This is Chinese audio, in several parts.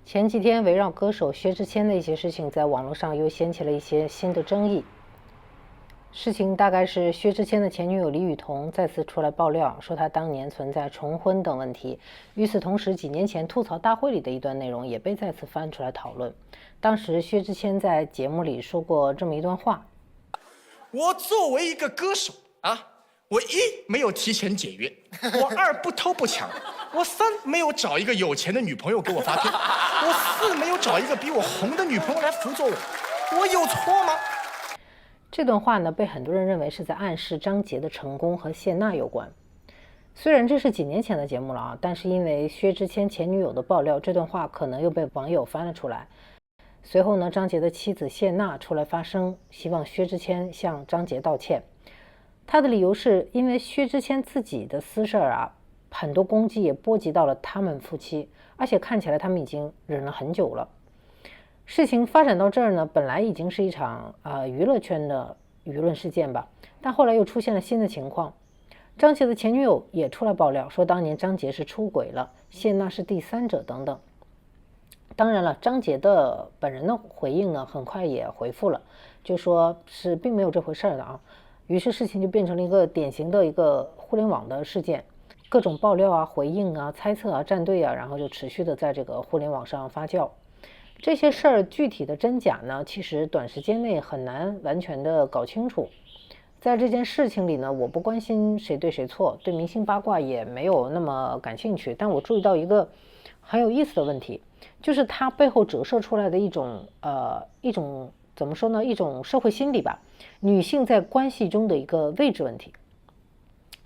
前几天围绕歌手薛之谦的一些事情，在网络上又掀起了一些新的争议。事情大概是薛之谦的前女友李雨桐再次出来爆料，说他当年存在重婚等问题。与此同时，几年前吐槽大会里的一段内容也被再次翻出来讨论。当时薛之谦在节目里说过这么一段话：我作为一个歌手啊，我一没有提前解约，我二不偷不抢，我三没有找一个有钱的女朋友给我发片，我四没有找一个比我红的女朋友来辅佐我有错吗？这段话呢，被很多人认为是在暗示张杰的成功和谢娜有关。虽然这是几年前的节目了啊，但是因为薛之谦前女友的爆料，这段话可能又被网友翻了出来。随后呢，张杰的妻子谢娜出来发声，希望薛之谦向张杰道歉。他的理由是因为薛之谦自己的私事啊，很多攻击也波及到了他们夫妻，而且看起来他们已经忍了很久了。事情发展到这儿呢，本来已经是一场娱乐圈的舆论事件吧，但后来又出现了新的情况。张杰的前女友也出来爆料，说当年张杰是出轨了，谢娜是第三者等等。当然了，张杰的本人的回应呢，很快也回复了，就说是并没有这回事的啊。于是事情就变成了一个典型的一个互联网的事件，各种爆料啊、回应啊、猜测啊、站队啊，然后就持续的在这个互联网上发酵。这些事儿具体的真假呢，其实短时间内很难完全的搞清楚。在这件事情里呢，我不关心谁对谁错，对明星八卦也没有那么感兴趣。但我注意到一个很有意思的问题，就是它背后折射出来的一种怎么说呢？一种社会心理吧，女性在关系中的一个位置问题。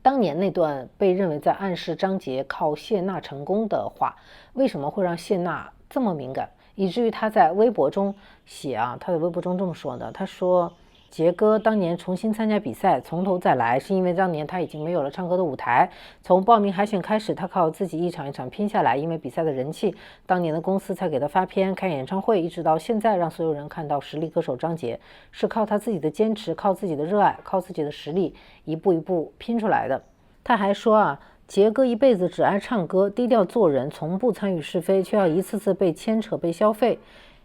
当年那段被认为在暗示张杰靠谢娜成功的话，为什么会让谢娜这么敏感？以至于他在微博中写他在微博中这么说的，他说杰哥当年重新参加比赛，从头再来，是因为当年他已经没有了唱歌的舞台，从报名海选开始，他靠自己一场一场拼下来，因为比赛的人气，当年的公司才给他发片、开演唱会，一直到现在让所有人看到实力歌手张杰，是靠他自己的坚持，靠自己的热爱，靠自己的实力，一步一步拼出来的。他还说杰哥一辈子只爱唱歌，低调做人，从不参与是非，却要一次次被牵扯、被消费。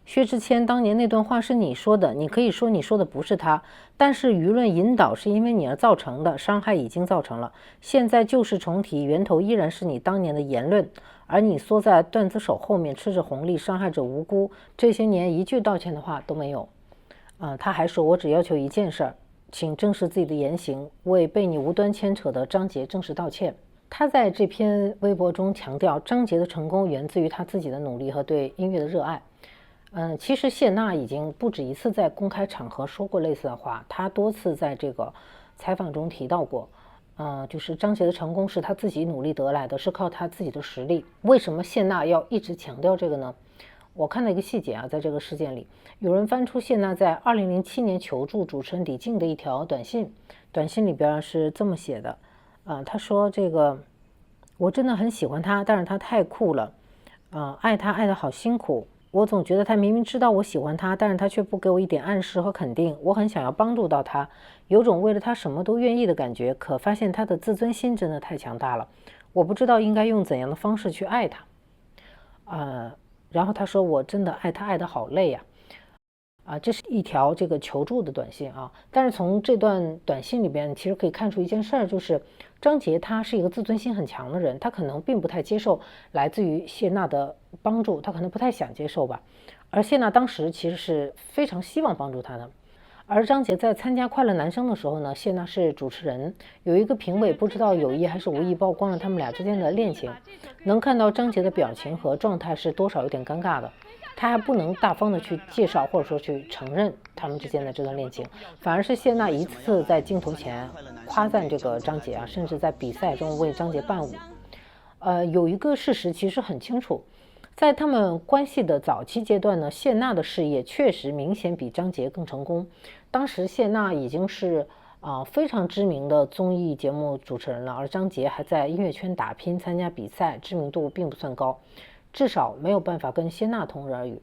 薛之谦当年那段话是你说的，你可以说你说的不是他，但是舆论引导是因为你而造成的，伤害已经造成了，现在旧事重提，源头依然是你当年的言论，而你缩在段子手后面吃着红利，伤害着无辜，这些年一句道歉的话都没有。他还说，我只要求一件事儿，请正视自己的言行，为被你无端牵扯的张杰正式道歉。他在这篇微博中强调，张杰的成功源自于他自己的努力和对音乐的热爱。其实谢娜已经不止一次在公开场合说过类似的话，她多次在这个采访中提到过，就是张杰的成功是他自己努力得来的，是靠他自己的实力。为什么谢娜要一直强调这个呢？我看到一个细节在这个事件里，有人翻出谢娜在2007年求助主持人李静的一条短信，短信里边是这么写的。他说这个我真的很喜欢他，但是他太酷了，爱他爱得好辛苦，我总觉得他明明知道我喜欢他，但是他却不给我一点暗示和肯定，我很想要帮助到他，有种为了他什么都愿意的感觉，可发现他的自尊心真的太强大了，我不知道应该用怎样的方式去爱他。然后他说我真的爱他爱得好累呀。这是一条这个求助的短信但是从这段短信里边，其实可以看出一件事儿，就是张杰他是一个自尊心很强的人，他可能并不太接受来自于谢娜的帮助，他可能不太想接受吧。而谢娜当时其实是非常希望帮助他的。而张杰在参加《快乐男声》的时候呢，谢娜是主持人，有一个评委不知道有意还是无意曝光了他们俩之间的恋情，能看到张杰的表情和状态是多少有点尴尬的。他还不能大方的去介绍或者说去承认他们之间的这段恋情，反而是谢娜一次在镜头前夸赞这个张杰甚至在比赛中为张杰伴舞。有一个事实其实很清楚，在他们关系的早期阶段呢，谢娜的事业确实明显比张杰更成功。当时谢娜已经是非常知名的综艺节目主持人了，而张杰还在音乐圈打拼参加比赛，知名度并不算高，至少没有办法跟谢娜同日而语。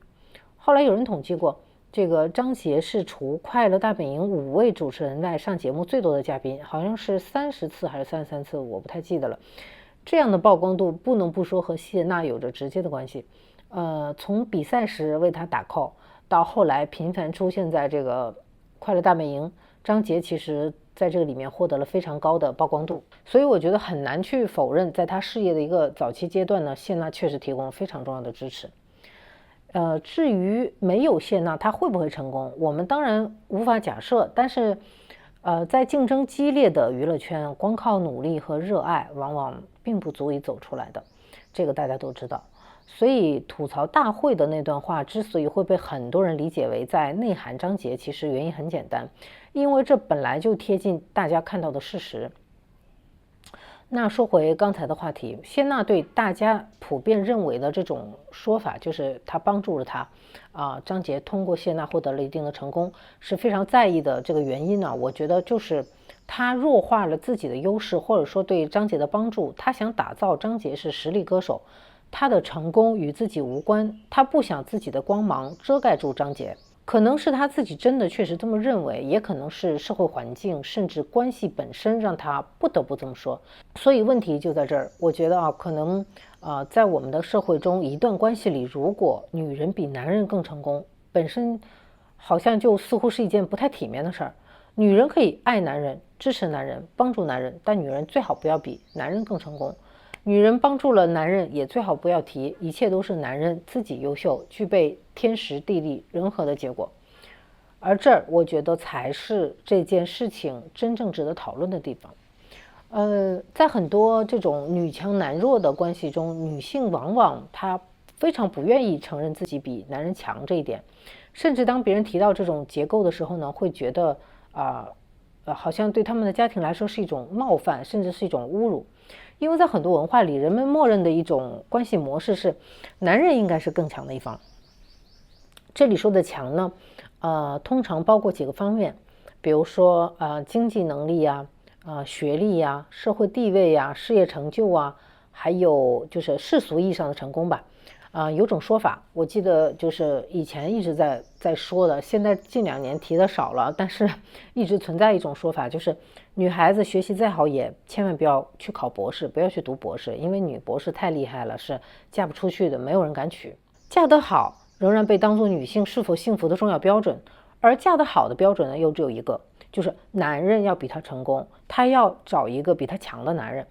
后来有人统计过，这个张杰是除快乐大本营5位主持人外上节目最多的嘉宾，好像是30次还是33次，我不太记得了。这样的曝光度不能不说和谢娜有着直接的关系。从比赛时为她打 call， 到后来频繁出现在这个快乐大本营，张杰其实在这个里面获得了非常高的曝光度，所以我觉得很难去否认，在他事业的一个早期阶段呢，谢娜确实提供了非常重要的支持。至于没有谢娜他会不会成功，我们当然无法假设，但是在竞争激烈的娱乐圈，光靠努力和热爱往往并不足以走出来的，这个大家都知道。所以吐槽大会的那段话之所以会被很多人理解为在内涵张杰，其实原因很简单，因为这本来就贴近大家看到的事实。那说回刚才的话题，谢娜对大家普遍认为的这种说法，就是他帮助了他张杰通过谢娜获得了一定的成功，是非常在意的。这个原因呢，我觉得就是他弱化了自己的优势，或者说对张杰的帮助。他想打造张杰是实力歌手，他的成功与自己无关，他不想自己的光芒遮盖住张杰。可能是他自己真的确实这么认为，也可能是社会环境甚至关系本身让他不得不这么说。所以问题就在这儿，我觉得可能在我们的社会中，一段关系里，如果女人比男人更成功，本身好像就似乎是一件不太体面的事儿。女人可以爱男人、支持男人、帮助男人，但女人最好不要比男人更成功。女人帮助了男人，也最好不要提，一切都是男人自己优秀，具备天时地利人和的结果。而这儿我觉得才是这件事情真正值得讨论的地方。在很多这种女强男弱的关系中，女性往往她非常不愿意承认自己比男人强这一点，甚至当别人提到这种结构的时候呢，会觉得好像对他们的家庭来说是一种冒犯，甚至是一种侮辱。因为在很多文化里，人们默认的一种关系模式是男人应该是更强的一方。这里说的强呢，通常包括几个方面，比如说经济能力呀、学历呀、社会地位呀、事业成就啊，还有就是世俗意义上的成功吧。有种说法，我记得就是以前一直在说的，现在近2年提的少了，但是一直存在一种说法，就是女孩子学习再好也千万不要去考博士，不要去读博士，因为女博士太厉害了，是嫁不出去的，没有人敢娶。嫁得好仍然被当作女性是否幸福的重要标准，而嫁得好的标准呢，又只有一个，就是男人要比她成功，她要找一个比她强的男人，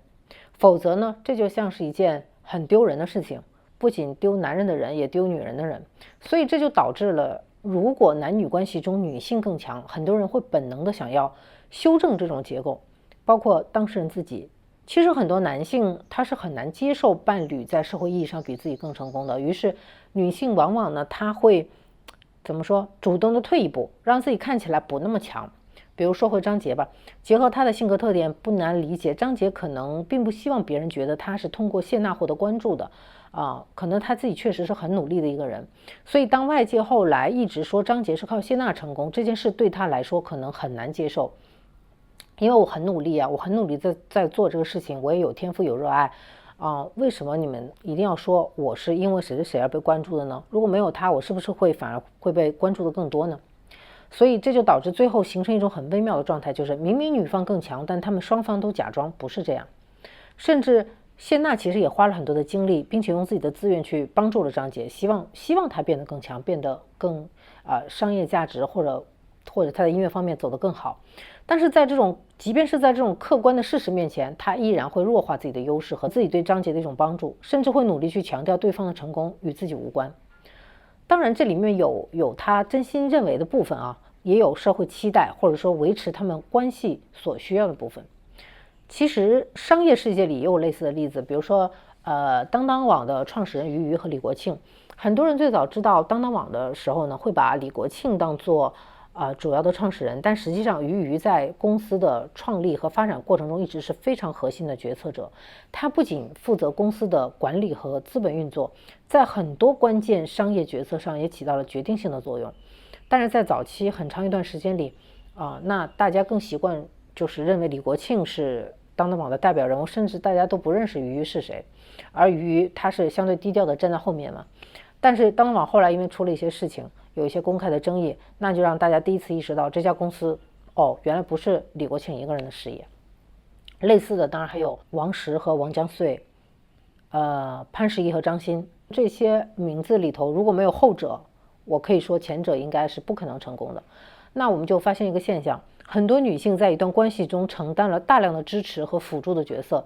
否则呢，这就像是一件很丢人的事情。不仅丢男人的人，也丢女人的人，所以这就导致了，如果男女关系中女性更强，很多人会本能的想要修正这种结构，包括当事人自己。其实很多男性他是很难接受伴侣在社会意义上比自己更成功的，于是女性往往呢，他会怎么说，主动的退一步，让自己看起来不那么强。比如说回张杰吧，结合他的性格特点，不难理解，张杰可能并不希望别人觉得他是通过谢娜获得关注的。可能他自己确实是很努力的一个人，所以当外界后来一直说张杰是靠谢娜成功，这件事对他来说可能很难接受。因为我很努力啊，我很努力在做这个事情，我也有天赋有热爱为什么你们一定要说我是因为谁谁而被关注的呢？如果没有他，我是不是反而会被关注的更多呢？所以这就导致最后形成一种很微妙的状态，就是明明女方更强，但他们双方都假装不是这样。甚至谢娜其实也花了很多的精力，并且用自己的资源去帮助了张杰，希望他变得更强，变得更商业价值或者他的音乐方面走得更好。但是即便是在这种客观的事实面前，他依然会弱化自己的优势和自己对张杰的一种帮助，甚至会努力去强调对方的成功与自己无关。当然这里面有他真心认为的部分也有社会期待或者说维持他们关系所需要的部分。其实商业世界里也有类似的例子，比如说当当网的创始人俞渝和李国庆。很多人最早知道当当网的时候呢，会把李国庆当作主要的创始人，但实际上俞渝在公司的创立和发展过程中一直是非常核心的决策者。他不仅负责公司的管理和资本运作，在很多关键商业决策上也起到了决定性的作用。但是在早期很长一段时间里那大家更习惯就是认为李国庆是当当网的代表人物，甚至大家都不认识俞渝是谁，而俞渝他是相对低调的站在后面嘛。但是当当网后来因为出了一些事情，有一些公开的争议，那就让大家第一次意识到这家公司原来不是李国庆一个人的事业。类似的当然还有王石和王江穗，潘石屹和张欣，这些名字里头如果没有后者，我可以说前者应该是不可能成功的。那我们就发现一个现象，很多女性在一段关系中承担了大量的支持和辅助的角色，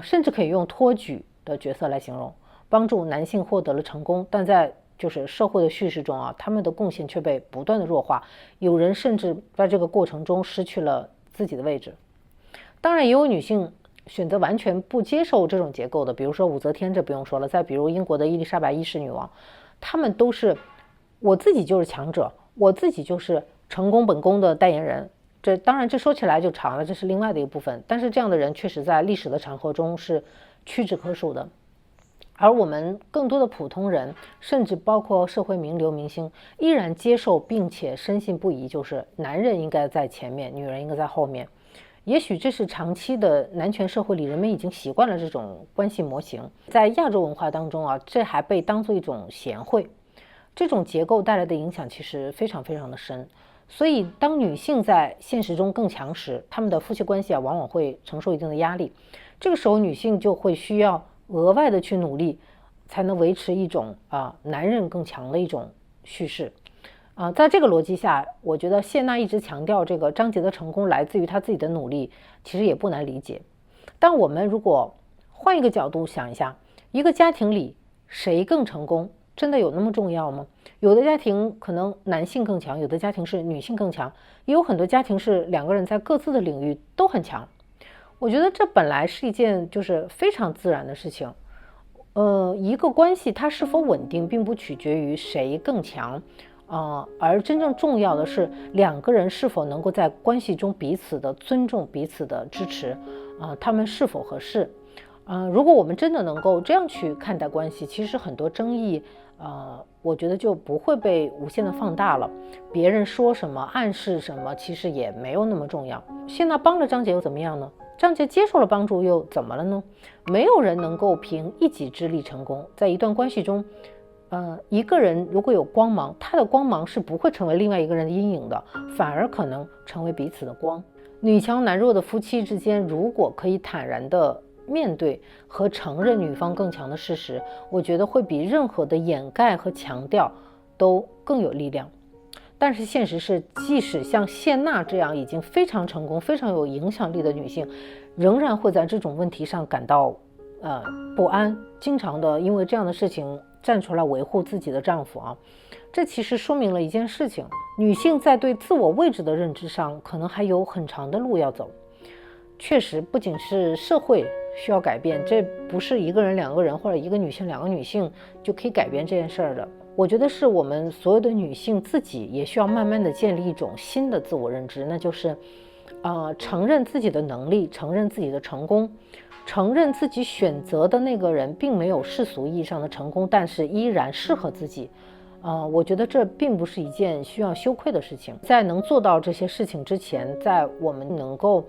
甚至可以用托举的角色来形容，帮助男性获得了成功，但在就是社会的叙事中他们的贡献却被不断的弱化，有人甚至在这个过程中失去了自己的位置。当然也有女性选择完全不接受这种结构的，比如说武则天，这不用说了，再比如英国的伊丽莎白一世女王，她们都是我自己就是强者，我自己就是成功本宫的代言人。这当然这说起来就长了，这是另外的一个部分，但是这样的人确实在历史的长河中是屈指可数的。而我们更多的普通人，甚至包括社会名流明星，依然接受并且深信不疑，就是男人应该在前面，女人应该在后面。也许这是长期的男权社会里人们已经习惯了这种关系模型，在亚洲文化当中这还被当作一种贤惠。这种结构带来的影响其实非常非常的深。所以当女性在现实中更强时，她们的夫妻关系往往会承受一定的压力，这个时候女性就会需要额外的去努力，才能维持一种男人更强的一种叙事。在这个逻辑下，我觉得谢娜一直强调这个张杰的成功来自于他自己的努力，其实也不难理解。但我们如果换一个角度想一下，一个家庭里谁更成功，真的有那么重要吗？有的家庭可能男性更强，有的家庭是女性更强，也有很多家庭是两个人在各自的领域都很强。我觉得这本来是一件就是非常自然的事情。一个关系它是否稳定，并不取决于谁更强。而真正重要的是两个人是否能够在关系中彼此的尊重、彼此的支持，他们是否合适。如果我们真的能够这样去看待关系，其实很多争议我觉得就不会被无限的放大了。别人说什么、暗示什么，其实也没有那么重要。现在帮了张杰又怎么样呢？张杰接受了帮助又怎么了呢？没有人能够凭一己之力成功。在一段关系中，一个人如果有光芒，他的光芒是不会成为另外一个人的阴影的，反而可能成为彼此的光。女强男弱的夫妻之间，如果可以坦然的面对和承认女方更强的事实，我觉得会比任何的掩盖和强调都更有力量。但是现实是，即使像谢娜这样已经非常成功、非常有影响力的女性，仍然会在这种问题上感到不安，经常的因为这样的事情站出来维护自己的丈夫这其实说明了一件事情，女性在对自我位置的认知上可能还有很长的路要走。确实不仅是社会需要改变，这不是一个人两个人或者一个女性两个女性就可以改变这件事儿的。我觉得是我们所有的女性自己也需要慢慢的建立一种新的自我认知，那就是承认自己的能力，承认自己的成功，承认自己选择的那个人并没有世俗意义上的成功，但是依然适合自己。我觉得这并不是一件需要羞愧的事情。在能做到这些事情之前，在我们能够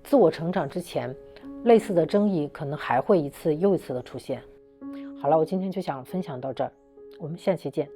自我成长之前，类似的争议可能还会一次又一次的出现。好了，我今天就想分享到这儿，我们下期见。